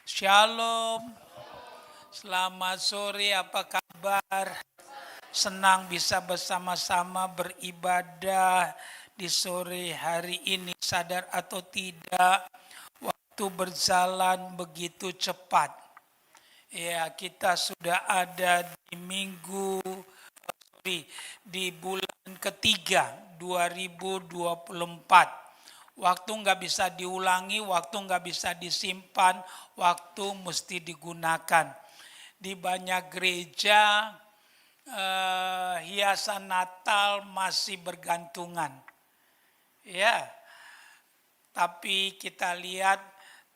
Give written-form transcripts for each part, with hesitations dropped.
Shalom, selamat sore, apa kabar? Senang bisa bersama-sama beribadah di sore hari ini. Sadar atau tidak, waktu berjalan begitu cepat. Ya, kita sudah ada di bulan ketiga 2024. Waktu nggak bisa diulangi, waktu nggak bisa disimpan, waktu mesti digunakan. Di banyak gereja, hiasan Natal masih bergantungan. Ya, tapi kita lihat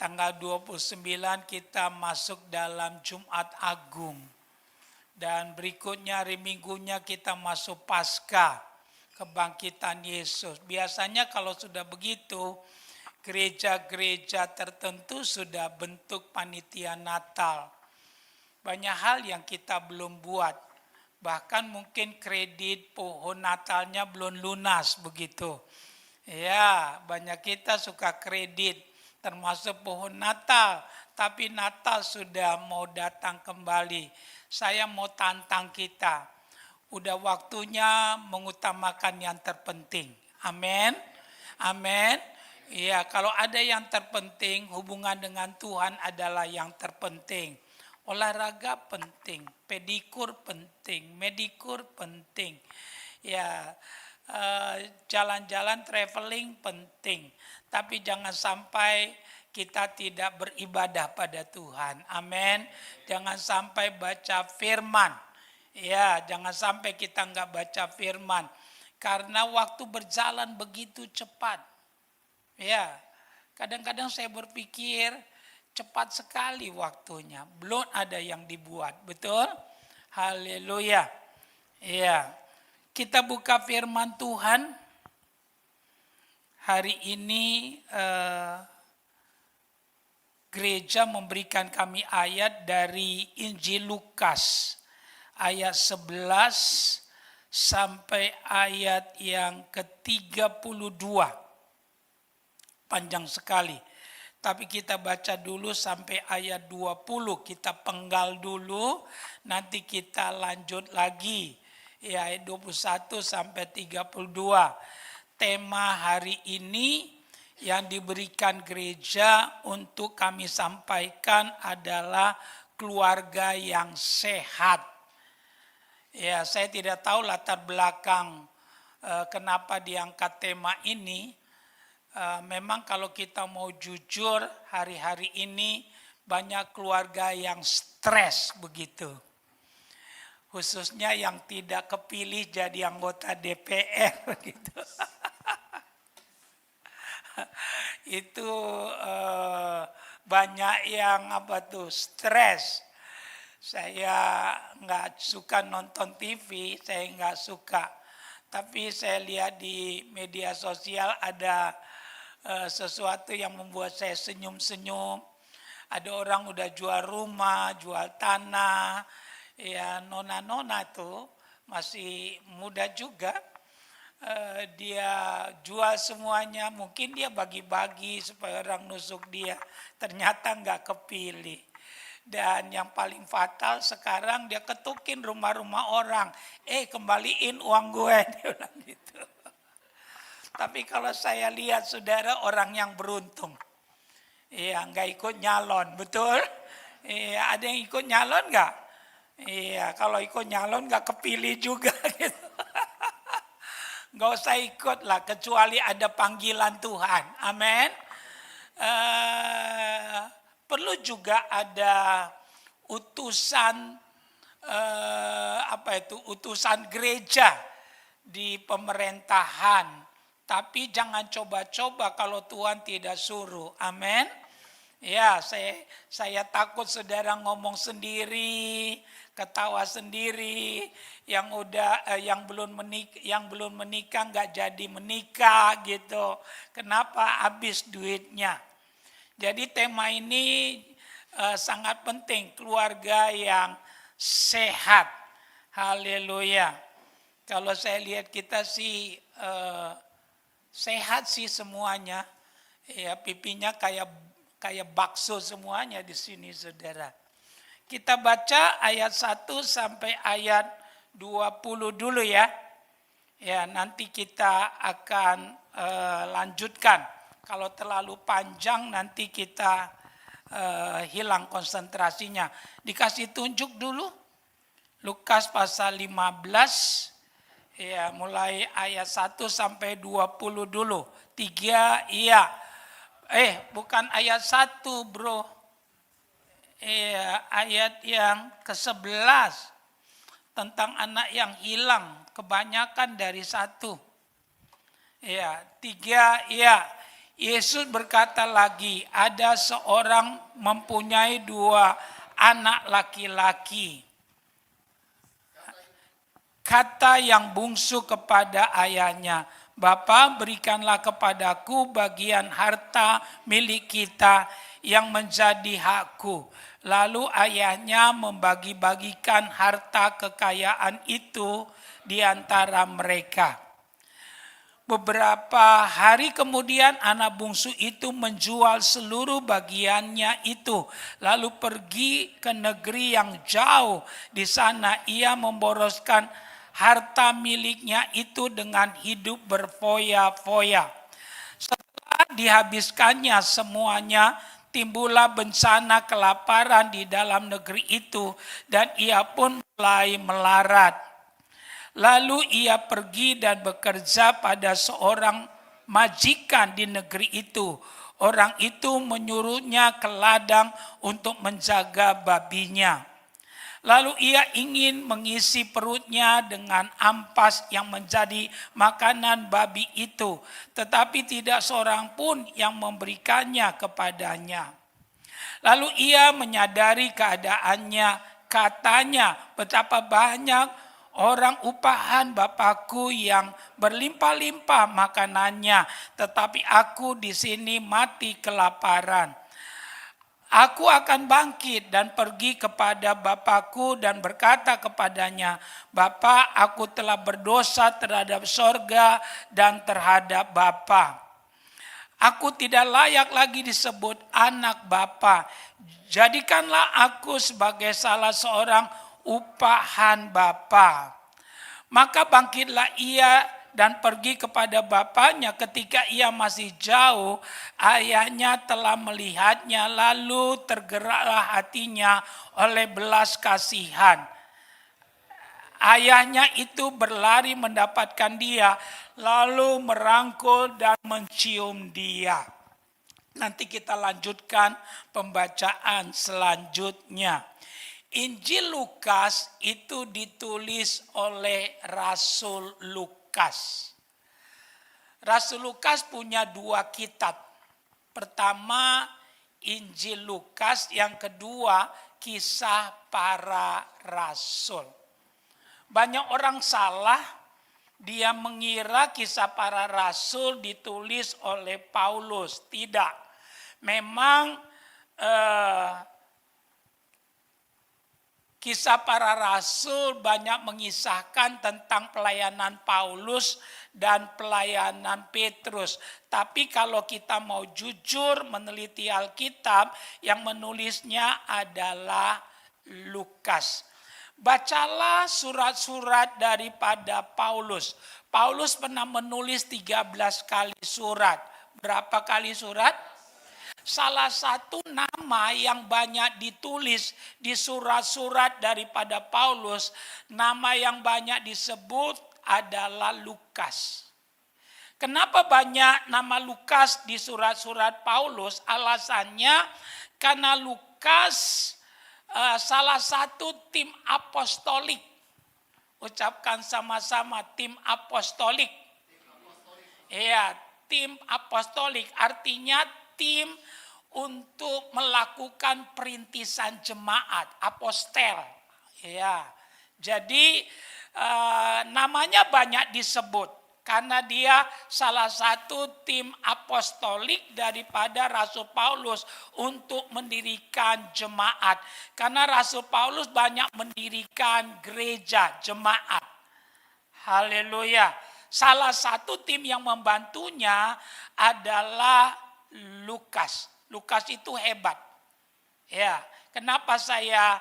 tanggal 29 kita masuk dalam Jumat Agung. Dan berikutnya hari Minggunya kita masuk Paskah, kebangkitan Yesus. Biasanya kalau sudah begitu, gereja-gereja tertentu sudah bentuk panitia Natal. Banyak hal yang kita belum buat. Bahkan mungkin kredit pohon Natalnya belum lunas begitu. Ya, banyak kita suka kredit termasuk pohon Natal. Tapi Natal sudah mau datang kembali. Saya mau tantang kita. Udah waktunya mengutamakan yang terpenting. Amin. Amin. Ya, kalau ada yang terpenting, hubungan dengan Tuhan adalah yang terpenting. Olahraga penting, pedikur penting, medikur penting. Ya, jalan-jalan traveling penting. Tapi jangan sampai kita tidak beribadah pada Tuhan. Amin. Jangan sampai baca firman. Ya, jangan sampai kita nggak baca firman. Karena waktu berjalan begitu cepat. Ya, kadang-kadang saya berpikir cepat sekali waktunya. Belum ada yang dibuat. Betul? Haleluya. Ya, kita buka firman Tuhan. Hari ini gereja memberikan kami ayat dari Injil Lukas. Ayat 11 sampai ayat yang ke-32. Panjang sekali. Tapi kita baca dulu sampai ayat 20. Kita penggal dulu. Nanti kita lanjut lagi. Ya, ayat 21 sampai 32. Tema hari ini yang diberikan gereja untuk kami sampaikan adalah keluarga yang sehat. Ya, saya tidak tahu latar belakang kenapa diangkat tema ini. Memang kalau kita mau jujur, hari-hari ini banyak keluarga yang stres begitu. Khususnya yang tidak kepilih jadi anggota DPR gitu. Itu banyak yang stres. Saya nggak suka nonton TV, saya nggak suka. Tapi saya lihat di media sosial ada sesuatu yang membuat saya senyum-senyum. Ada orang udah jual rumah, jual tanah. Ya, nona-nona tuh masih muda juga. Dia jual semuanya. Mungkin dia bagi-bagi supaya orang nusuk dia. Ternyata nggak kepilih. Dan yang paling fatal sekarang dia ketukin rumah-rumah orang. Kembaliin uang gue. Dia bilang gitu. Tapi kalau saya lihat saudara orang yang beruntung. Iya, nggak ikut nyalon, betul? Iya, ada yang ikut nyalon nggak? Iya, kalau ikut nyalon nggak kepilih juga gitu. Nggak usah ikut lah, kecuali ada panggilan Tuhan. Amin. Perlu juga ada utusan utusan gereja di pemerintahan. Tapi jangan coba-coba kalau Tuhan tidak suruh. Amin. Ya, saya takut saudara ngomong sendiri, ketawa sendiri, yang belum menikah nggak jadi menikah gitu. Kenapa? Habis duitnya. Jadi tema ini sangat penting, keluarga yang sehat. Haleluya. Kalau saya lihat kita sih sehat sih semuanya. Ya, pipinya kayak kayak bakso semuanya di sini saudara. Kita baca ayat 1 sampai ayat 20 dulu ya. Ya, nanti kita akan lanjutkan. Kalau terlalu panjang nanti kita hilang konsentrasinya. Dikasih tunjuk dulu. Lukas pasal 15. Ya, mulai ayat 1 sampai 20 dulu. 3, iya. Bukan ayat 1 bro. Ayat yang ke-11. Tentang anak yang hilang. Kebanyakan dari 1. Ya, 3, iya. Yesus berkata lagi, ada seorang mempunyai 2 anak laki-laki. Kata yang bungsu kepada ayahnya, Bapa, berikanlah kepadaku bagian harta milik kita yang menjadi hakku. Lalu ayahnya membagi-bagikan harta kekayaan itu di antara mereka. Beberapa hari kemudian anak bungsu itu menjual seluruh bagiannya itu. Lalu pergi ke negeri yang jauh. Di sana ia memboroskan harta miliknya itu dengan hidup berfoya-foya. Setelah dihabiskannya semuanya, timbullah bencana kelaparan di dalam negeri itu dan ia pun mulai melarat. Lalu ia pergi dan bekerja pada seorang majikan di negeri itu. Orang itu menyuruhnya ke ladang untuk menjaga babinya. Lalu ia ingin mengisi perutnya dengan ampas yang menjadi makanan babi itu. Tetapi tidak seorang pun yang memberikannya kepadanya. Lalu ia menyadari keadaannya. Katanya, betapa banyak orang upahan Bapakku yang berlimpah-limpah makanannya. Tetapi aku di sini mati kelaparan. Aku akan bangkit dan pergi kepada Bapakku dan berkata kepadanya, Bapa, aku telah berdosa terhadap sorga dan terhadap Bapa. Aku tidak layak lagi disebut anak Bapa. Jadikanlah aku sebagai salah seorang upahan Bapa. Maka bangkitlah ia dan pergi kepada bapaknya. Ketika ia masih jauh, ayahnya telah melihatnya, lalu tergeraklah hatinya oleh belas kasihan. Ayahnya itu berlari mendapatkan dia, lalu merangkul dan mencium dia. Nanti kita lanjutkan pembacaan selanjutnya. Injil Lukas itu ditulis oleh Rasul Lukas. Rasul Lukas punya 2 kitab. Pertama Injil Lukas, yang kedua Kisah Para Rasul. Banyak orang salah, dia mengira Kisah Para Rasul ditulis oleh Paulus. Tidak. Memang Kisah Para Rasul banyak mengisahkan tentang pelayanan Paulus dan pelayanan Petrus. Tapi kalau kita mau jujur meneliti Alkitab, yang menulisnya adalah Lukas. Bacalah surat-surat daripada Paulus. Paulus pernah menulis 13 kali surat. Berapa kali surat? Salah satu nama yang banyak ditulis di surat-surat daripada Paulus, nama yang banyak disebut adalah Lukas. Kenapa banyak nama Lukas di surat-surat Paulus? Alasannya karena Lukas salah satu tim apostolik. Ucapkan sama-sama, tim apostolik. Iya, tim apostolik artinya tim untuk melakukan perintisan jemaat, apostel. Ya, jadi namanya banyak disebut karena dia salah satu tim apostolik daripada Rasul Paulus untuk mendirikan jemaat. Karena Rasul Paulus banyak mendirikan gereja, jemaat. Haleluya. Salah satu tim yang membantunya adalah Lukas. Lukas itu hebat. Ya, kenapa saya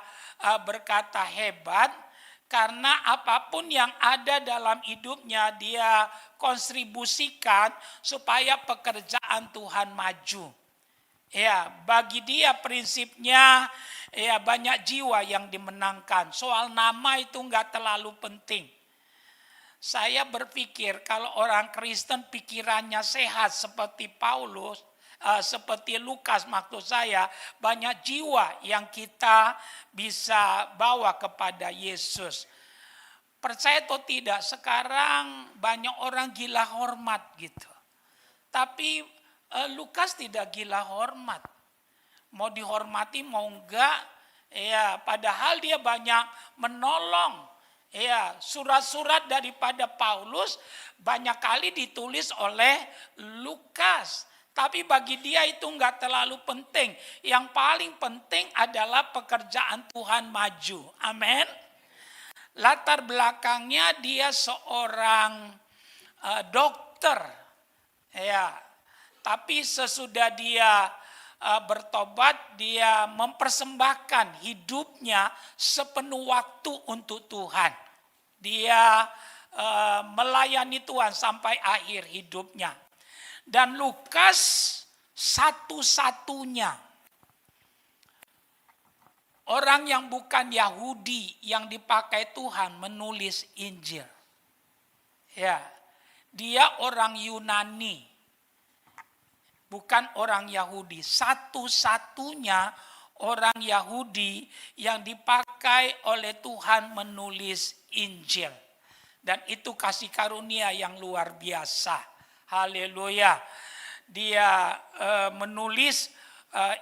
berkata hebat? Karena apapun yang ada dalam hidupnya dia kontribusikan supaya pekerjaan Tuhan maju. Ya, bagi dia prinsipnya ya banyak jiwa yang dimenangkan. Soal nama itu enggak terlalu penting. Saya berpikir kalau orang Kristen pikirannya sehat seperti Paulus, seperti Lukas maksud saya, banyak jiwa yang kita bisa bawa kepada Yesus. Percaya atau tidak, sekarang banyak orang gila hormat gitu. Tapi Lukas tidak gila hormat. Mau dihormati mau enggak, ya padahal dia banyak menolong. Ya, surat-surat daripada Paulus banyak kali ditulis oleh Lukas. Tapi bagi dia itu enggak terlalu penting. Yang paling penting adalah pekerjaan Tuhan maju. Amin. Latar belakangnya dia seorang dokter. Ya, tapi sesudah dia bertobat, dia mempersembahkan hidupnya sepenuh waktu untuk Tuhan. Dia melayani Tuhan sampai akhir hidupnya. Dan Lukas satu-satunya orang yang bukan Yahudi yang dipakai Tuhan menulis Injil. Ya, dia orang Yunani. Bukan orang Yahudi, satu-satunya orang Yahudi yang dipakai oleh Tuhan menulis Injil. Dan itu kasih karunia yang luar biasa. Haleluya. Dia menulis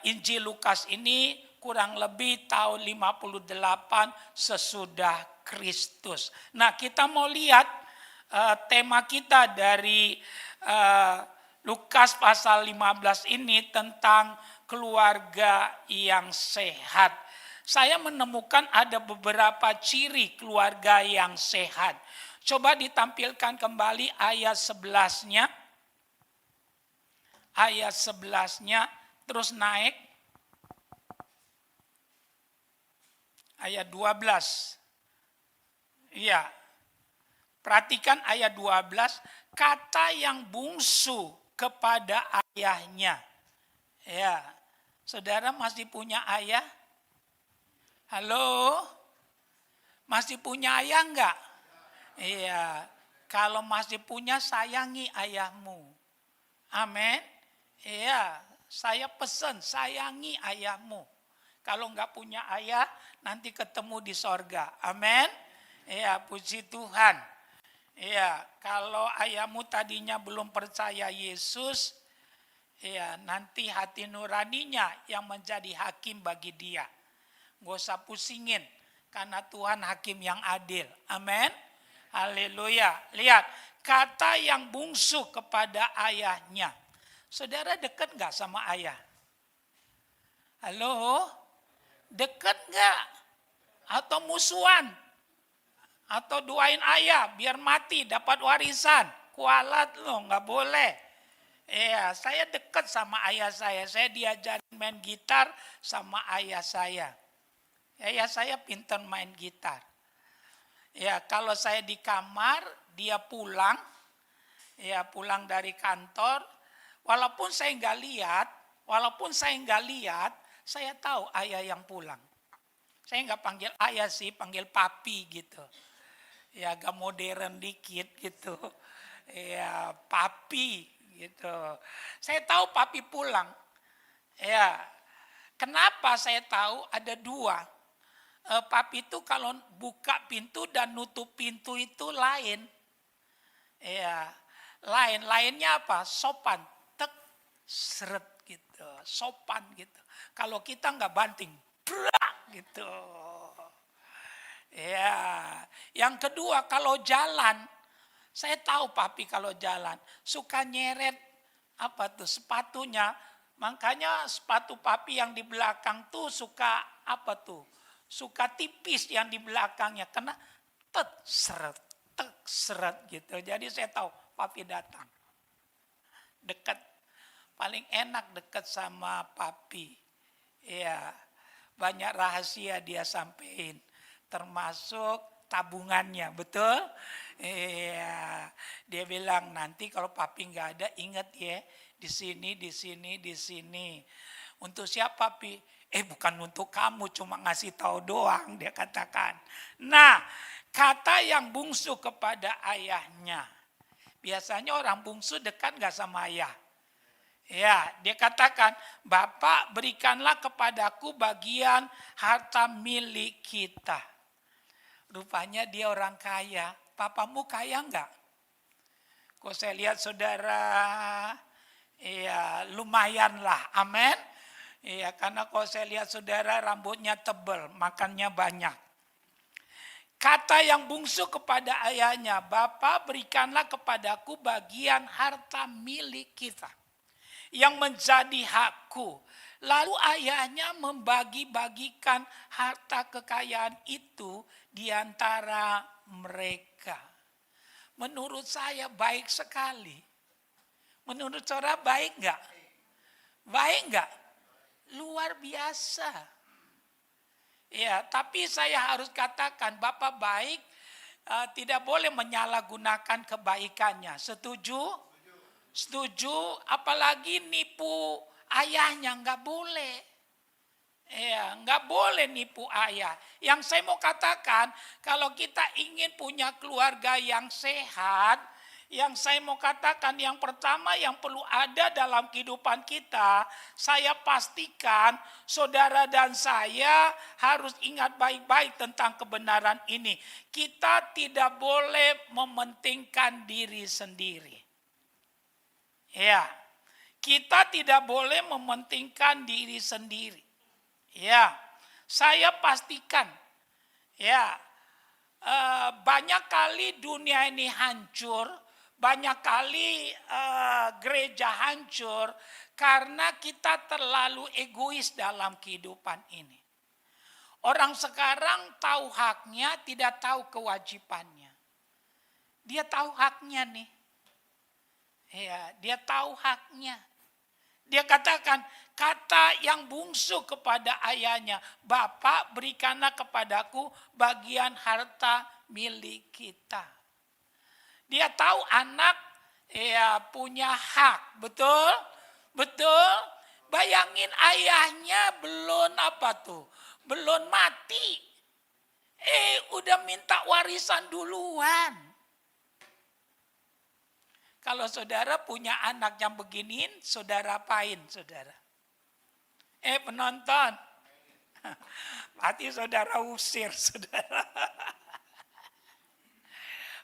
Injil Lukas ini kurang lebih tahun 58 sesudah Kristus. Nah, kita mau lihat tema kita dari Lukas pasal 15 ini tentang keluarga yang sehat. Saya menemukan ada beberapa ciri keluarga yang sehat. Coba ditampilkan kembali ayat 11-nya. Ayat 11-nya terus naik. Ayat 12. Iya. Perhatikan ayat 12. Kata yang bungsu kepada ayahnya. Ya, saudara masih punya ayah? Halo? Masih punya ayah enggak? Iya, kalau masih punya sayangi ayahmu. Amin. Iya, saya pesan sayangi ayahmu. Kalau enggak punya ayah, nanti ketemu di sorga. Amin. Iya, puji Tuhan. Iya, kalau ayahmu tadinya belum percaya Yesus, ya nanti hati nuraninya yang menjadi hakim bagi dia. Gak usah pusingin, karena Tuhan hakim yang adil. Amin. Haleluya. Lihat, kata yang bungsu kepada ayahnya. Saudara dekat gak sama ayah? Halo? Dekat gak? Atau musuhan? Atau doain ayah biar mati dapat warisan. Kualat loh, gak boleh. Iya, saya dekat sama ayah saya. Saya diajarin main gitar sama ayah saya. Ayah saya pintar main gitar. Ya, kalau saya di kamar, dia pulang. Ya, pulang dari kantor. Walaupun saya nggak lihat, saya tahu ayah yang pulang. Saya nggak panggil ayah sih, panggil papi gitu. Ya, agak modern dikit gitu. Ya, papi gitu. Saya tahu papi pulang. Ya, kenapa saya tahu? Ada dua. Papi itu kalau buka pintu dan nutup pintu itu lain. Ya, lainnya apa? Sopan, tek, seret gitu, sopan gitu. Kalau kita nggak banting, brak gitu. Ya, yang kedua kalau jalan, saya tahu papi kalau jalan suka nyeret apa tuh sepatunya. Makanya sepatu papi yang di belakang tuh suka apa tuh? Suka tipis yang di belakangnya karena tek seret gitu. Jadi saya tahu papi datang. Dekat. paling enak dekat sama papi. Ya, banyak rahasia dia sampein, termasuk tabungannya, betul? Iya, dia bilang nanti kalau papi nggak ada, ingat ya, di sini, di sini, di sini. Untuk siapa, Pi? Bukan untuk kamu, cuma ngasih tahu doang, dia katakan. Nah, kata yang bungsu kepada ayahnya. Biasanya orang bungsu dekat nggak sama ayah? Ya, dia katakan, Bapak berikanlah kepadaku bagian harta milik kita. Rupanya dia orang kaya. Papamu kaya enggak? Kok saya lihat saudara, ya lumayan lah, amin. Ya, karena kalau saya lihat saudara rambutnya tebal, makannya banyak. Kata yang bungsu kepada ayahnya, Bapak berikanlah kepadaku bagian harta milik kita yang menjadi hakku. Lalu ayahnya membagi-bagikan harta kekayaan itu di antara mereka. Menurut saya baik sekali. Menurut saudara baik enggak? Baik enggak? Luar biasa. Ya, tapi saya harus katakan Bapak baik tidak boleh menyalahgunakan kebaikannya. Setuju? Setuju? Apalagi nipu ayahnya, enggak boleh. Ya, enggak boleh nipu ayah. Yang saya mau katakan, kalau kita ingin punya keluarga yang sehat, yang saya mau katakan yang pertama yang perlu ada dalam kehidupan kita, saya pastikan saudara dan saya harus ingat baik-baik tentang kebenaran ini. Kita tidak boleh mementingkan diri sendiri. Ya, kita tidak boleh mementingkan diri sendiri. Ya, saya pastikan, ya, banyak kali dunia ini hancur, banyak kali gereja hancur karena kita terlalu egois dalam kehidupan ini. Orang sekarang tahu haknya, tidak tahu kewajibannya. Dia tahu haknya nih, ya, dia tahu haknya. Dia katakan, kata yang bungsu kepada ayahnya, Bapak berikanlah kepadaku bagian harta milik kita. Dia tahu anak ya punya hak, betul? Betul? Bayangin ayahnya belum apa tuh? Belum mati. Udah minta warisan duluan. Kalau saudara punya anak yang beginiin, saudara apain saudara? Penonton. Berarti saudara usir saudara.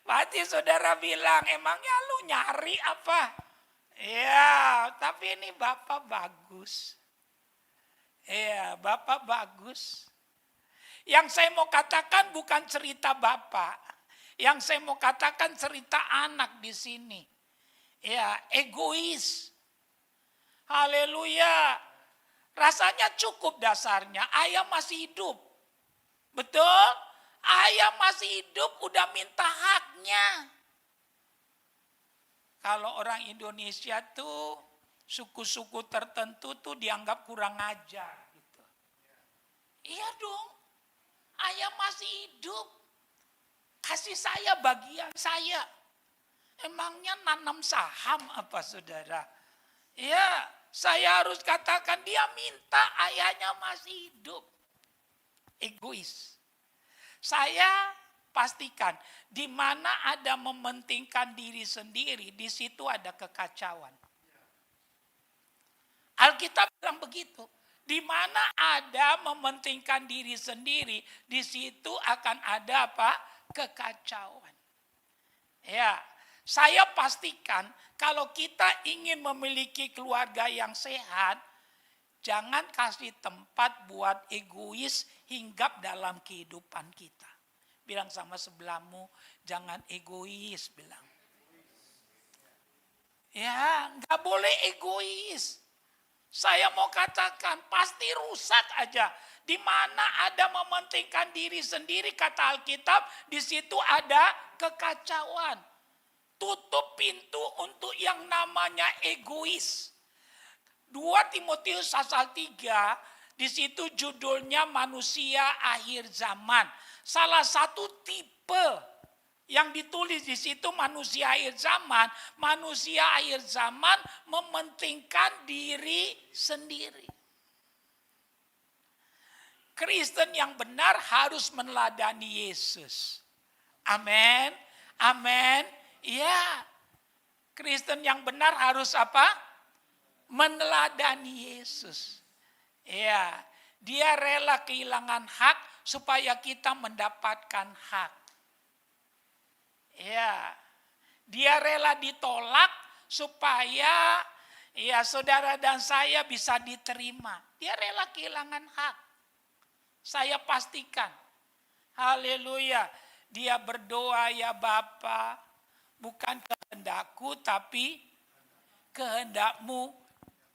Berarti saudara bilang, emangnya lu nyari apa? Ya, tapi ini Bapak bagus. Ya, Bapak bagus. Yang saya mau katakan bukan cerita Bapak. Yang saya mau katakan cerita anak di sini. Ya, egois. Haleluya. Rasanya cukup dasarnya. Ayah masih hidup. Betul? Ayah masih hidup udah minta haknya. Kalau orang Indonesia tuh suku-suku tertentu tuh dianggap kurang ajar. Gitu. Iya dong. Ayah masih hidup. Kasih saya bagian saya. Emangnya nanam saham apa saudara? Ya, saya harus katakan dia minta ayahnya masih hidup. Egois. Saya pastikan di mana ada mementingkan diri sendiri, di situ ada kekacauan. Alkitab bilang begitu. Di mana ada mementingkan diri sendiri, di situ akan ada apa? Kekacauan. Ya, saya pastikan kalau kita ingin memiliki keluarga yang sehat, jangan kasih tempat buat egois hinggap dalam kehidupan kita. Bilang sama sebelahmu, jangan egois, bilang. Ya, nggak boleh egois. Saya mau katakan, pasti rusak aja. Di mana ada mementingkan diri sendiri, kata Alkitab, di situ ada kekacauan. Tutup pintu untuk yang namanya egois. 2 Timotius pasal 3, di situ judulnya manusia akhir zaman. Salah satu tipe yang ditulis di situ manusia akhir zaman. Manusia akhir zaman mementingkan diri sendiri. Kristen yang benar harus meneladani Yesus. Amin. Amin. Ya. Kristen yang benar harus apa? Meneladani Yesus. Ya. Dia rela kehilangan hak supaya kita mendapatkan hak. Ya. Dia rela ditolak supaya ya saudara dan saya bisa diterima. Dia rela kehilangan hak. Saya pastikan. Haleluya. Dia berdoa, ya Bapa, bukan kehendakku tapi kehendakmu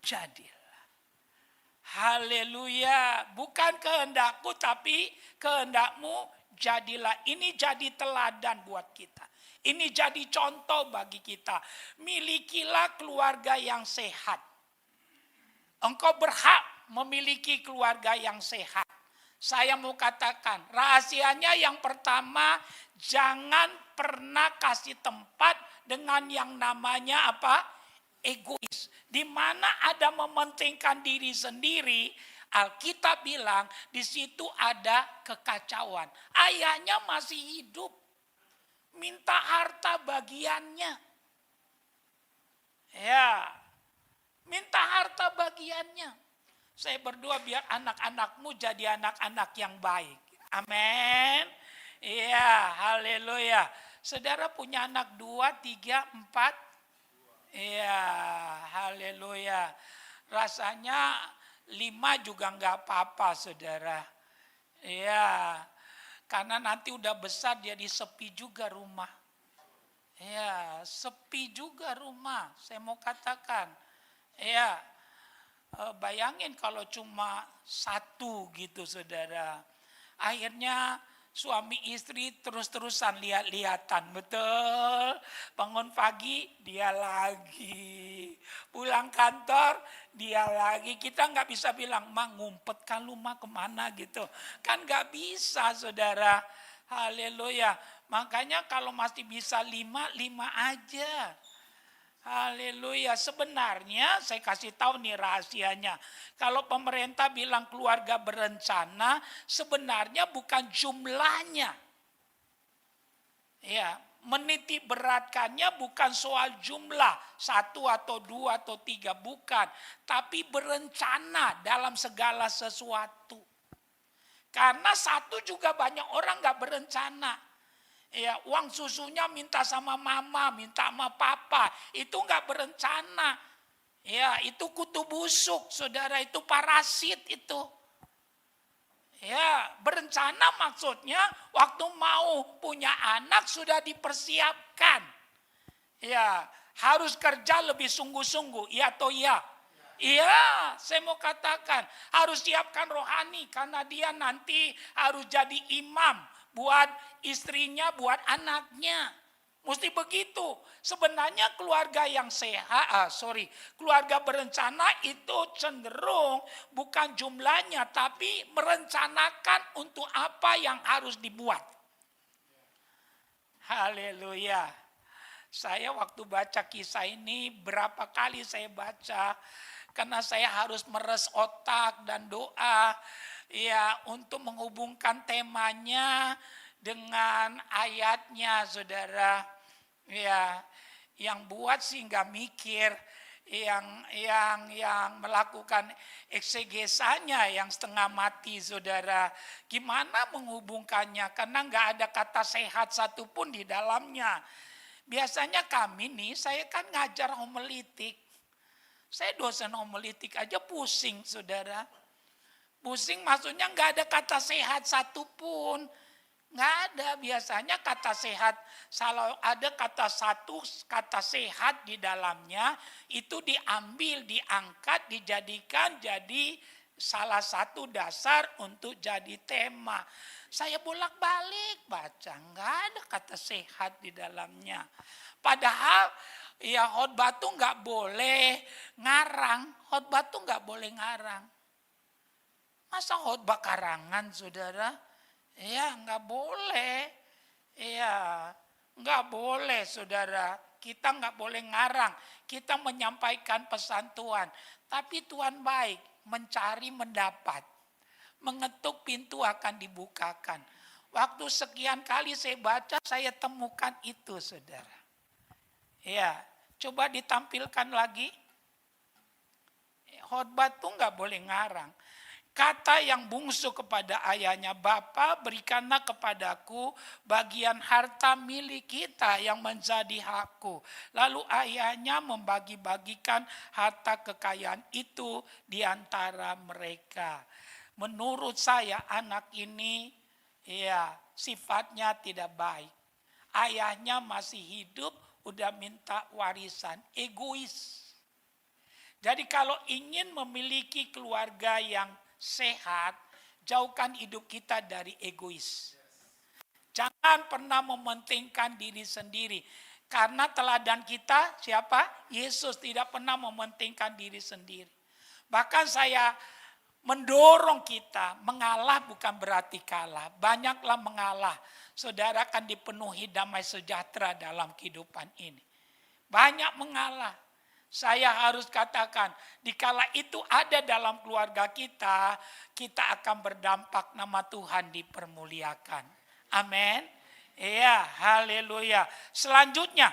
jadilah. Haleluya. Bukan kehendakku tapi kehendakmu jadilah. Ini jadi teladan buat kita. Ini jadi contoh bagi kita. Milikilah keluarga yang sehat. Engkau berhak memiliki keluarga yang sehat. Saya mau katakan, rahasianya yang pertama, jangan pernah kasih tempat dengan yang namanya apa? Egois. Di mana ada mementingkan diri sendiri, Alkitab bilang di situ ada kekacauan. Ayahnya masih hidup, minta harta bagiannya. Ya, minta harta bagiannya. Saya berdoa biar anak-anakmu jadi anak-anak yang baik. Amin. Iya, haleluya. Saudara punya anak 2, 3, 4? Iya, haleluya. Rasanya 5 juga enggak apa-apa, saudara. Iya, karena nanti udah besar jadi sepi juga rumah. Iya, sepi juga rumah, saya mau katakan. Iya. Bayangin kalau cuma 1 gitu saudara. Akhirnya suami istri terus-terusan lihat-lihatan. Betul. Bangun pagi dia lagi. Pulang kantor dia lagi. Kita gak bisa bilang, "Ma, ngumpet kan lu mah kemana?" gitu. Kan gak bisa saudara. Haleluya. Makanya kalau masih bisa 5 aja. Haleluya. Sebenarnya saya kasih tahu nih rahasianya. Kalau pemerintah bilang keluarga berencana, sebenarnya bukan jumlahnya. Ya, menitik beratkannya bukan soal jumlah 1 atau 2 atau 3, bukan. Tapi berencana dalam segala sesuatu. Karena 1 juga banyak orang gak berencana. Ya, uang susunya minta sama mama, minta sama papa, itu nggak berencana. Ya, itu kutu busuk, saudara, itu parasit itu. Ya, berencana maksudnya waktu mau punya anak sudah dipersiapkan. Ya, harus kerja lebih sungguh-sungguh, iya atau iya? Iya, saya mau katakan harus siapkan rohani karena dia nanti harus jadi imam buat istrinya, buat anaknya. Mesti begitu. Sebenarnya keluarga yang sehat, keluarga berencana itu cenderung bukan jumlahnya, tapi merencanakan untuk apa yang harus dibuat. Haleluya. Saya waktu baca kisah ini berapa kali saya baca, karena saya harus meres otak dan doa. Ya, untuk menghubungkan temanya dengan ayatnya, saudara. Ya, yang buat sih nggak mikir, yang melakukan eksegesanya yang setengah mati, saudara. Gimana menghubungkannya? Karena nggak ada kata sehat satupun di dalamnya. Biasanya kami nih, saya kan ngajar homiletik. Saya dosen homiletik aja pusing, saudara. Pusing maksudnya nggak ada kata sehat satupun. Nggak ada, biasanya kata sehat. Kalau ada kata sehat di dalamnya, itu diambil, diangkat, dijadikan jadi salah satu dasar untuk jadi tema. Saya bolak-balik baca, nggak ada kata sehat di dalamnya. Padahal Ya khotbah tuh nggak boleh ngarang. Khotbah tuh nggak boleh ngarang. Masa khotbah karangan, saudara? Ya nggak boleh. Ya nggak boleh, saudara. Kita nggak boleh ngarang. Kita menyampaikan pesan Tuhan. Tapi Tuhan baik, mencari mendapat. Mengetuk pintu akan dibukakan. Waktu sekian kali saya baca, saya temukan itu, saudara. Ya, coba ditampilkan lagi. Khotbah tuh nggak boleh ngarang. Kata yang bungsu kepada ayahnya, Bapa berikanlah kepadaku bagian harta milik kita yang menjadi hakku. Lalu ayahnya membagi-bagikan harta kekayaan itu di antara mereka. Menurut saya anak ini ya sifatnya tidak baik. Ayahnya masih hidup, udah minta warisan, egois. Jadi kalau ingin memiliki keluarga yang sehat, jauhkan hidup kita dari egois. Jangan pernah mementingkan diri sendiri. Karena teladan kita siapa? Yesus tidak pernah mementingkan diri sendiri. Bahkan saya mendorong kita, mengalah bukan berarti kalah. Banyaklah mengalah. Saudara akan dipenuhi damai sejahtera dalam kehidupan ini. Banyak mengalah. Saya harus katakan, dikala itu ada dalam keluarga kita, kita akan berdampak nama Tuhan dipermuliakan. Amin. Iya, haleluya. Selanjutnya.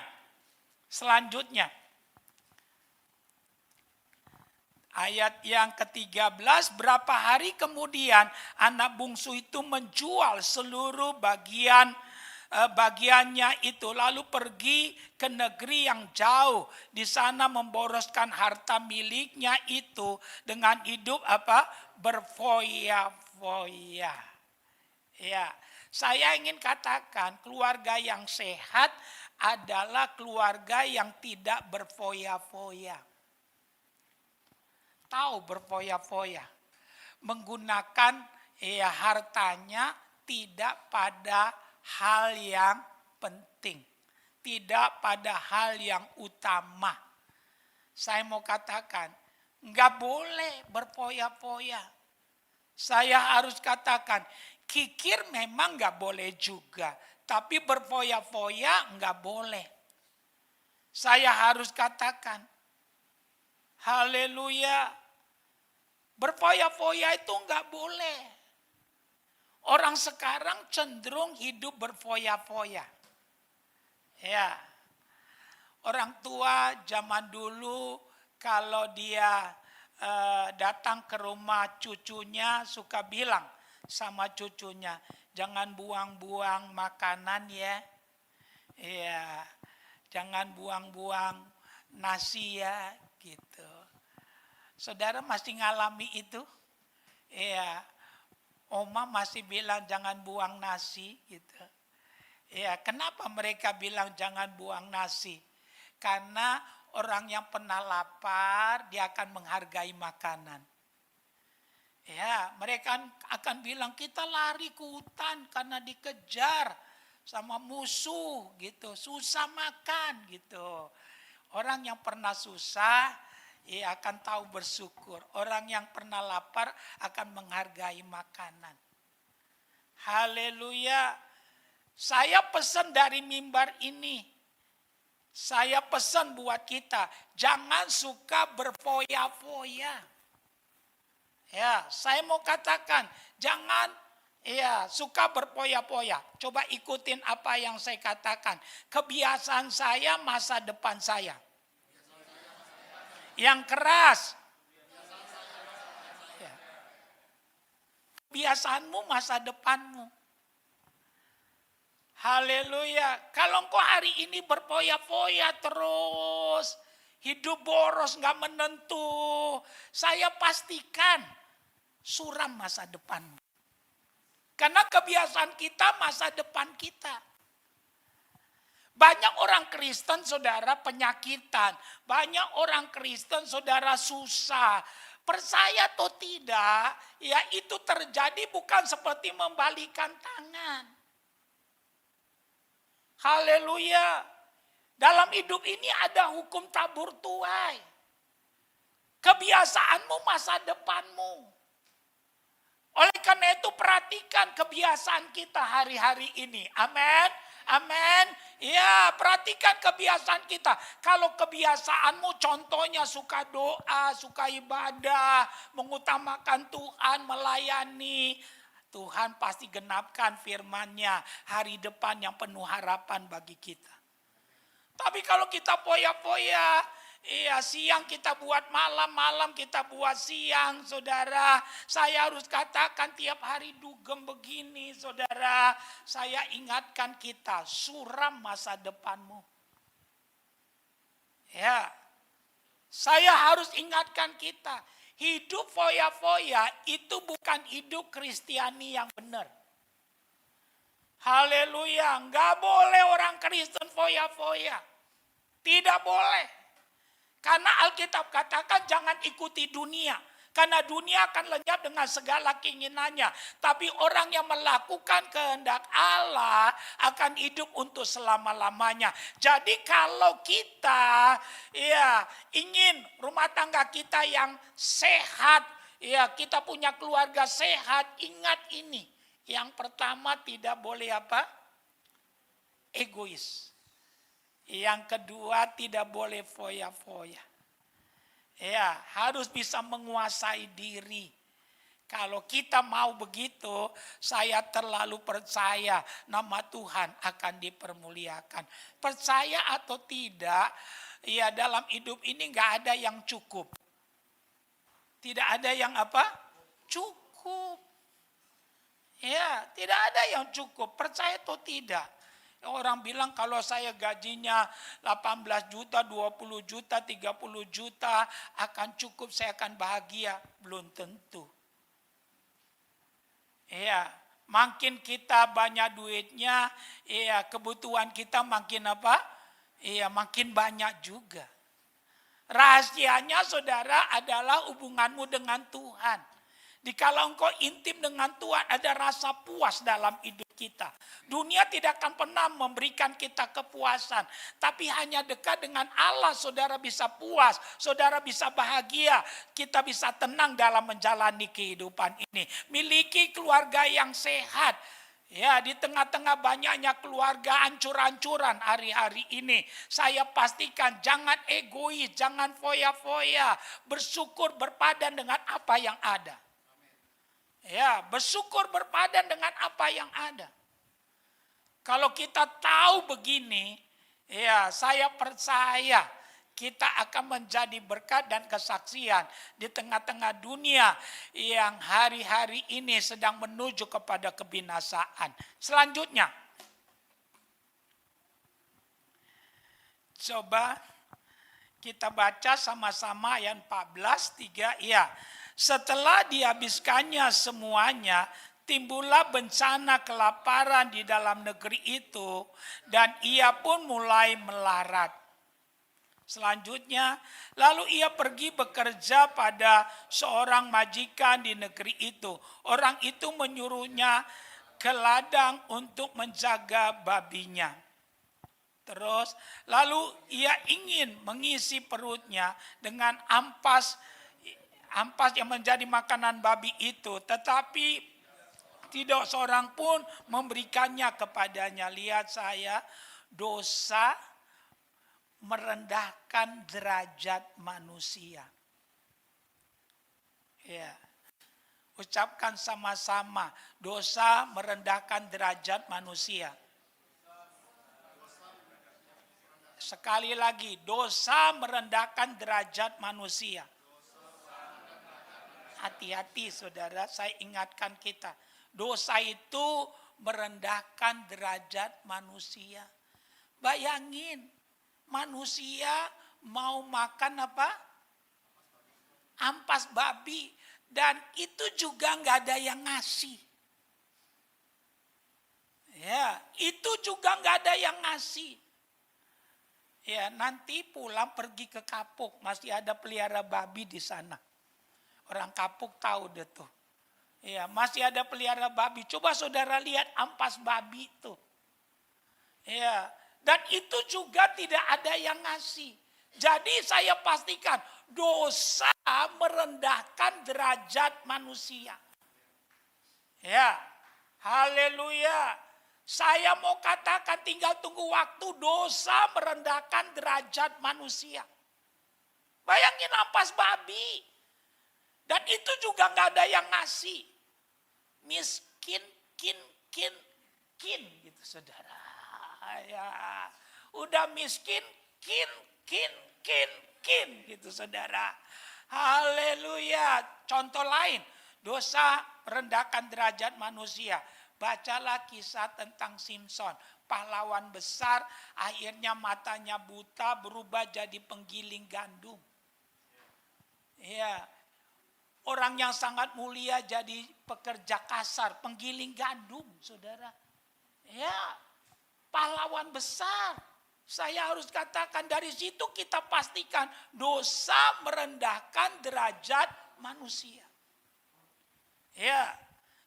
Ayat yang ke-13, berapa hari kemudian anak bungsu itu menjual seluruh bagiannya itu, lalu pergi ke negeri yang jauh, di sana memboroskan harta miliknya itu dengan hidup berfoya-foya. Ya, saya ingin katakan keluarga yang sehat adalah keluarga yang tidak berfoya-foya. Tahu berfoya-foya, menggunakan hartanya tidak pada hal yang penting, tidak pada hal yang utama. Saya mau katakan, nggak boleh berfoya-foya. Saya harus katakan, kikir memang nggak boleh juga, tapi berfoya-foya nggak boleh. Saya harus katakan, haleluya, berfoya-foya itu nggak boleh. Orang sekarang cenderung hidup berfoya-foya. Ya, orang tua zaman dulu kalau dia datang ke rumah cucunya suka bilang sama cucunya, jangan buang-buang makanan ya. Ya, jangan buang-buang nasi ya, gitu. Saudara masih ngalami itu? Ya, Oma masih bilang jangan buang nasi gitu. Ya, kenapa mereka bilang jangan buang nasi? Karena orang yang pernah lapar dia akan menghargai makanan. Ya, mereka akan bilang kita lari ke hutan karena dikejar sama musuh gitu, susah makan gitu. Orang yang pernah susah akan tahu bersyukur. Orang yang pernah lapar akan menghargai makanan. Haleluya. Saya pesan dari mimbar ini. Saya pesan buat kita, jangan suka berfoya-foya. Ya, saya mau katakan, jangan suka berfoya-foya. Coba ikutin apa yang saya katakan. Kebiasaan saya, masa depan saya. Yang keras. Ya. Kebiasaanmu, masa depanmu. Haleluya. Kalau engkau hari ini berfoya-foya terus, hidup boros gak menentu, saya pastikan suram masa depanmu. Karena kebiasaan kita masa depan kita. Banyak orang Kristen saudara penyakitan. Banyak orang Kristen saudara susah. Percaya atau tidak, ya itu terjadi bukan seperti membalikan tangan. Haleluya. Dalam hidup ini ada hukum tabur tuai. Kebiasaanmu masa depanmu. Oleh karena itu perhatikan kebiasaan kita hari-hari ini. Amin. Amin. Ya, perhatikan kebiasaan kita. Kalau kebiasaanmu contohnya suka doa, suka ibadah, mengutamakan Tuhan, melayani, Tuhan pasti genapkan firman-Nya, hari depan yang penuh harapan bagi kita. Tapi kalau kita poya-poya, iya siang kita buat malam, malam kita buat siang, saudara. Saya harus katakan tiap hari dugem begini, saudara. Saya ingatkan kita, suram masa depanmu. Ya, saya harus ingatkan kita, hidup foya-foya itu bukan hidup Kristiani yang benar. Haleluya, nggak boleh orang Kristen foya-foya. Tidak boleh. Karena Alkitab katakan jangan ikuti dunia. Karena dunia akan lenyap dengan segala keinginannya. Tapi orang yang melakukan kehendak Allah akan hidup untuk selama-lamanya. Jadi kalau kita ingin rumah tangga kita yang sehat, kita punya keluarga sehat, ingat ini. Yang pertama tidak boleh apa? Egois. Yang kedua tidak boleh foya-foya. Ya, harus bisa menguasai diri. Kalau kita mau begitu, saya terlalu percaya nama Tuhan akan dipermuliakan. Percaya atau tidak, ya dalam hidup ini nggak ada yang cukup. Tidak ada yang apa? Cukup. Ya, tidak ada yang cukup, percaya atau tidak. Orang bilang kalau saya gajinya 18 juta, 20 juta, 30 juta akan cukup, saya akan bahagia. Belum tentu. Ya, makin kita banyak duitnya, kebutuhan kita makin apa? Makin banyak juga. Rahasianya saudara adalah hubunganmu dengan Tuhan. Dikala engkau intim dengan Tuhan, ada rasa puas dalam hidup kita. Dunia tidak akan pernah memberikan kita kepuasan. Tapi hanya dekat dengan Allah, saudara bisa puas. Saudara bisa bahagia. Kita bisa tenang dalam menjalani kehidupan ini. Miliki keluarga yang sehat. Ya, di tengah-tengah banyaknya keluarga hancur-hancuran hari-hari ini. Saya pastikan jangan egois, jangan foya-foya. Bersyukur berpadan dengan apa yang ada. Ya, bersyukur berpadan dengan apa yang ada. Kalau kita tahu begini, ya saya percaya kita akan menjadi berkat dan kesaksian di tengah-tengah dunia yang hari-hari ini sedang menuju kepada kebinasaan. Selanjutnya, coba kita baca sama-sama ayat 14:3. Ya. Setelah dihabiskannya semuanya, timbullah bencana kelaparan di dalam negeri itu, dan ia pun mulai melarat. Selanjutnya, lalu ia pergi bekerja pada seorang majikan di negeri itu. Orang itu menyuruhnya ke ladang untuk menjaga babinya. Terus, lalu ia ingin mengisi perutnya dengan ampas yang menjadi makanan babi itu, tetapi tidak seorang pun memberikannya kepadanya. Lihat saya, dosa merendahkan derajat manusia. Ya. Ucapkan sama-sama, dosa merendahkan derajat manusia. Sekali lagi, dosa merendahkan derajat manusia. Hati-hati saudara, saya ingatkan kita. Dosa itu merendahkan derajat manusia. Bayangin, manusia mau makan apa? Ampas babi. Dan itu juga nggak ada yang ngasih. Ya, itu juga nggak ada yang ngasih. Ya, nanti pulang pergi ke Kapuk, masih ada pelihara babi di sana. Orang Kapuk tahu deh tuh. Ya, masih ada pelihara babi. Coba saudara lihat ampas babi itu. Ya, Dan itu juga tidak ada yang ngasih. Jadi saya pastikan dosa merendahkan derajat manusia. Ya, haleluya. Saya mau katakan tinggal tunggu waktu, dosa merendahkan derajat manusia. Bayangin ampas babi. Dan itu juga nggak ada yang ngasih. Miskin, kin gitu saudara. Ya, udah miskin, kin gitu saudara. Haleluya. Contoh lain, dosa merendahkan derajat manusia. Bacalah kisah tentang Simpson, pahlawan besar, akhirnya matanya buta berubah jadi penggiling gandum. Ya, orang yang sangat mulia jadi pekerja kasar, penggiling gandum, saudara. Ya, pahlawan besar. Saya harus katakan dari situ kita pastikan dosa merendahkan derajat manusia. Ya,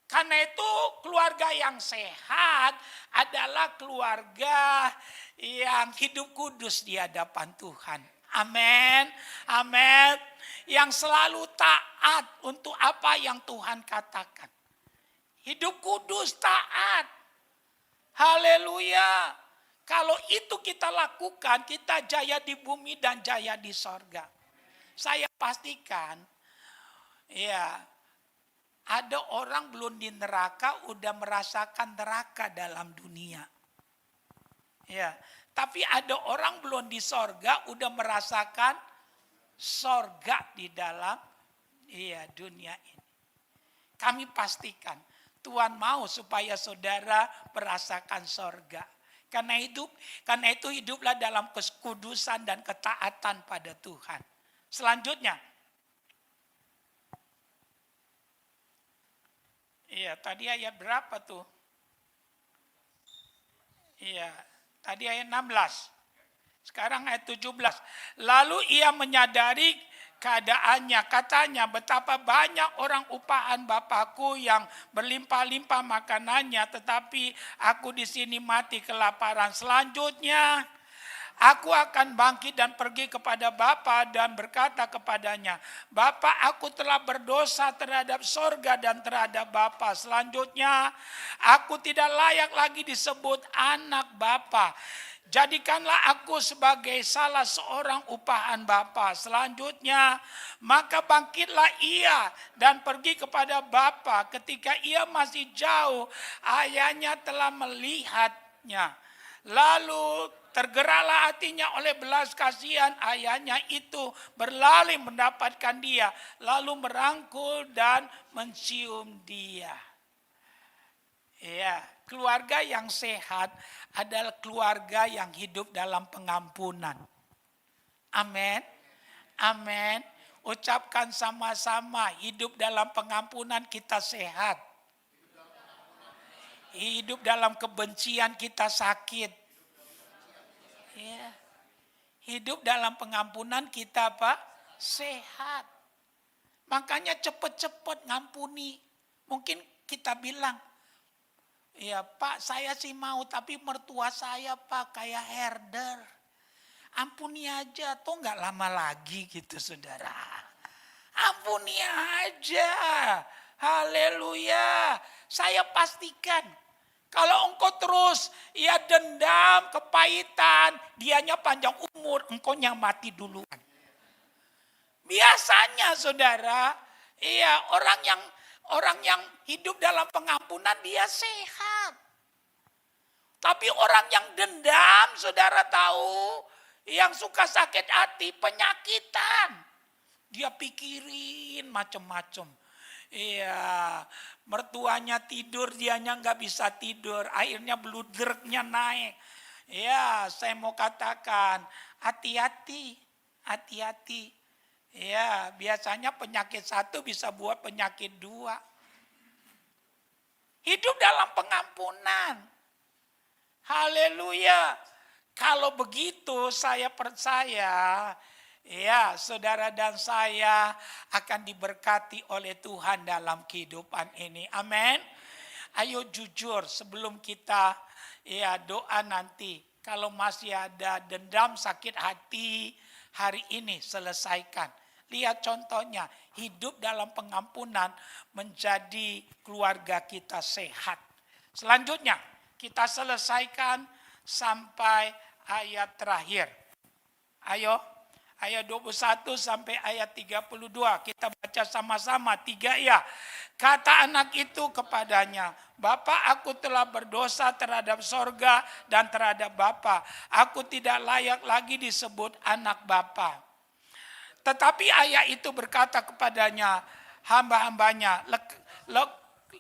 karena itu keluarga yang sehat adalah keluarga yang hidup kudus di hadapan Tuhan. Amin, amin. Yang selalu taat untuk apa yang Tuhan katakan. Hidup kudus, taat. Haleluya. Kalau itu kita lakukan, kita jaya di bumi dan jaya di sorga. Saya pastikan, ya, ada orang belum di neraka udah merasakan neraka dalam dunia. Ya, tapi ada orang belum di sorga udah merasakan sorga di dalam dunia ini. Kami pastikan Tuhan mau supaya saudara merasakan sorga. Karena itu hiduplah dalam kekudusan dan ketaatan pada Tuhan. Selanjutnya. Iya, tadi ayat berapa tuh? Iya, tadi ayat 16. Sekarang ayat 17. Lalu ia menyadari keadaannya. Katanya betapa banyak orang upahan Bapakku yang berlimpah-limpah makanannya. Tetapi aku di sini mati kelaparan. Selanjutnya aku akan bangkit dan pergi kepada Bapa dan berkata kepadanya, Bapa, aku telah berdosa terhadap sorga dan terhadap Bapa. Selanjutnya aku tidak layak lagi disebut anak Bapa. Jadikanlah aku sebagai salah seorang upahan Bapa. Selanjutnya, maka bangkitlah ia dan pergi kepada Bapa. Ketika ia masih jauh, ayahnya telah melihatnya. Lalu tergeraklah hatinya oleh belas kasihan, ayahnya itu berlari mendapatkan dia. Lalu merangkul dan mencium dia. Ya, keluarga yang sehat adalah keluarga yang hidup dalam pengampunan. Amin. Amin. Ucapkan sama-sama, hidup dalam pengampunan kita sehat. Hidup dalam kebencian kita sakit. Ya. Hidup dalam pengampunan kita apa? Sehat. Makanya cepat-cepat ngampuni. Mungkin kita bilang, ya Pak, saya sih mau, tapi mertua saya Pak kayak herder. Ampuni aja, toh nggak lama lagi gitu saudara. Ampuni aja, haleluya. Saya pastikan, kalau engkau terus ya dendam, kepahitan, dianya panjang umur, engkaunya mati duluan. Biasanya saudara, iya orang yang hidup dalam pengampunan dia sehat. Tapi orang yang dendam, saudara tahu, yang suka sakit hati, penyakitan. Dia pikirin macam-macam. Iya, mertuanya tidur, dianya nggak bisa tidur. Akhirnya bludreknya naik. Ya, saya mau katakan, hati-hati. Ya, biasanya penyakit satu bisa buat penyakit dua. Hidup dalam pengampunan. Haleluya. Kalau begitu saya percaya, ya saudara dan saya akan diberkati oleh Tuhan dalam kehidupan ini. Amin. Ayo jujur sebelum kita doa nanti. Kalau masih ada dendam, sakit hati, hari ini selesaikan. Lihat contohnya, hidup dalam pengampunan menjadi keluarga kita sehat. Selanjutnya, kita selesaikan sampai ayat terakhir. Ayo, ayat 21 sampai ayat 32. Kita baca sama-sama, 3 ya. Kata anak itu kepadanya, Bapa, aku telah berdosa terhadap sorga dan terhadap Bapa. Aku tidak layak lagi disebut anak Bapa. Tetapi ayah itu berkata kepadanya, hamba-hambanya,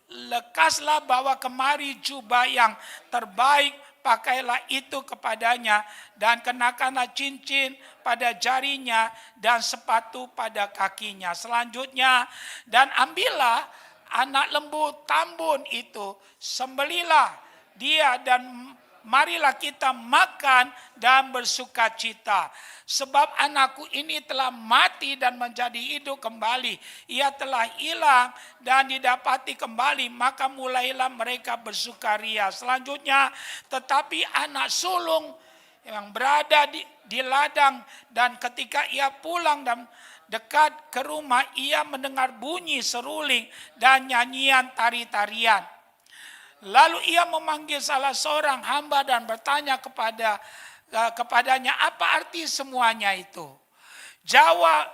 lekaslah bawa kemari jubah yang terbaik, pakailah itu kepadanya, dan kenakanlah cincin pada jarinya dan sepatu pada kakinya. Selanjutnya, dan ambillah anak lembu tambun itu, sembelilah dia dan marilah kita makan dan bersuka cita. Sebab anakku ini telah mati dan menjadi hidup kembali. Ia telah hilang dan didapati kembali. Maka mulailah mereka bersukaria. Selanjutnya, tetapi anak sulung yang berada di ladang, dan ketika ia pulang dan dekat ke rumah, ia mendengar bunyi seruling dan nyanyian tari-tarian. Lalu ia memanggil salah seorang hamba dan bertanya kepadanya, apa arti semuanya itu? Jawab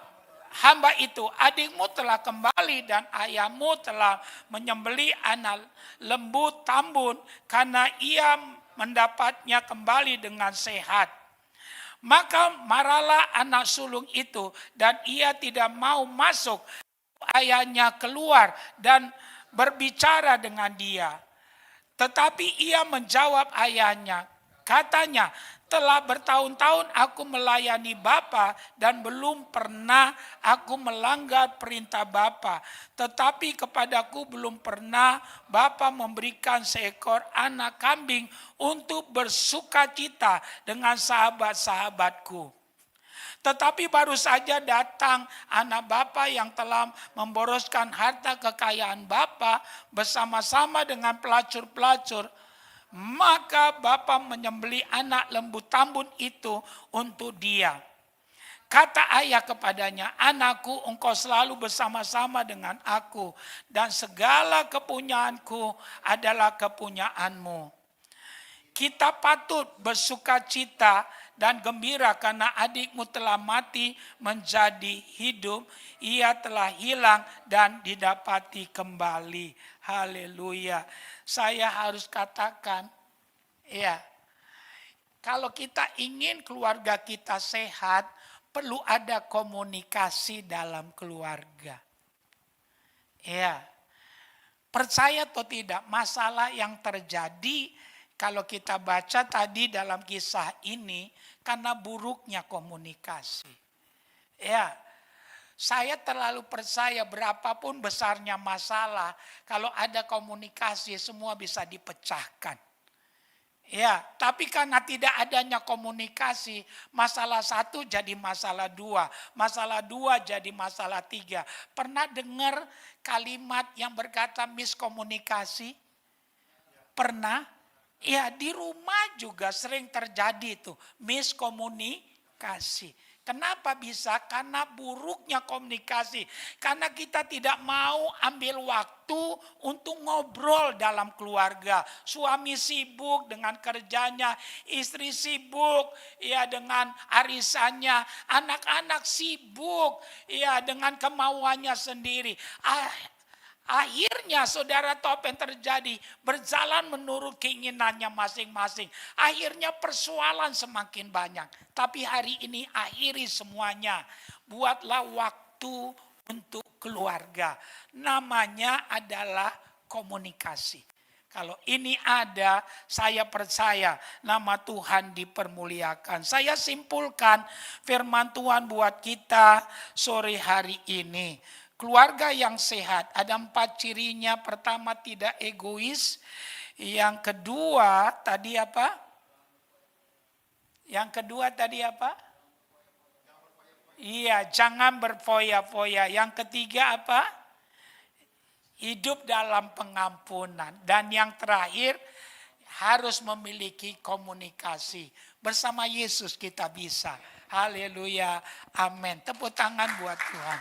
hamba itu, adikmu telah kembali dan ayahmu telah menyembelih anak lembu tambun karena ia mendapatnya kembali dengan sehat. Maka marahlah anak sulung itu dan ia tidak mau masuk. Ayahnya keluar dan berbicara dengan dia. Tetapi ia menjawab ayahnya, katanya, telah bertahun-tahun aku melayani Bapa dan belum pernah aku melanggar perintah Bapa. Tetapi kepadaku belum pernah Bapa memberikan seekor anak kambing untuk bersukacita dengan sahabat-sahabatku. Tetapi baru saja datang anak bapa yang telah memboroskan harta kekayaan bapa bersama-sama dengan pelacur-pelacur. Maka bapa menyembelih anak lembu tambun itu untuk dia. Kata ayah kepadanya, anakku, engkau selalu bersama-sama dengan aku, dan segala kepunyaanku adalah kepunyaanmu. Kita patut bersukacita dan gembira karena adikmu telah mati menjadi hidup. Ia telah hilang dan didapati kembali. Haleluya. Saya harus katakan, ya, kalau kita ingin keluarga kita sehat, perlu ada komunikasi dalam keluarga. Ya, percaya atau tidak, masalah yang terjadi kalau kita baca tadi dalam kisah ini, karena buruknya komunikasi. Ya, saya terlalu percaya berapapun besarnya masalah, kalau ada komunikasi semua bisa dipecahkan. Ya, tapi karena tidak adanya komunikasi, masalah satu jadi masalah dua, masalah dua jadi masalah tiga. Pernah dengar kalimat yang berkata miskomunikasi? Pernah? Ya, di rumah juga sering terjadi itu miskomunikasi. Kenapa bisa? Karena buruknya komunikasi. Karena kita tidak mau ambil waktu untuk ngobrol dalam keluarga. Suami sibuk dengan kerjanya, istri sibuk ya dengan arisannya, anak-anak sibuk ya dengan kemauannya sendiri. Akhirnya saudara tahu apa yang terjadi? Berjalan menurut keinginannya masing-masing. Akhirnya persoalan semakin banyak. Tapi hari ini akhiri semuanya. Buatlah waktu untuk keluarga. Namanya adalah komunikasi. Kalau ini ada, saya percaya nama Tuhan dipermuliakan. Saya simpulkan firman Tuhan buat kita sore hari ini. Keluarga yang sehat, ada 4 cirinya. Pertama, tidak egois. Yang kedua, tadi apa? Yang kedua tadi apa? Iya, jangan berfoya-foya. Yang ketiga apa? Hidup dalam pengampunan. Dan yang terakhir, harus memiliki komunikasi. Bersama Yesus kita bisa. Haleluya. Amin. Tepuk tangan buat Tuhan.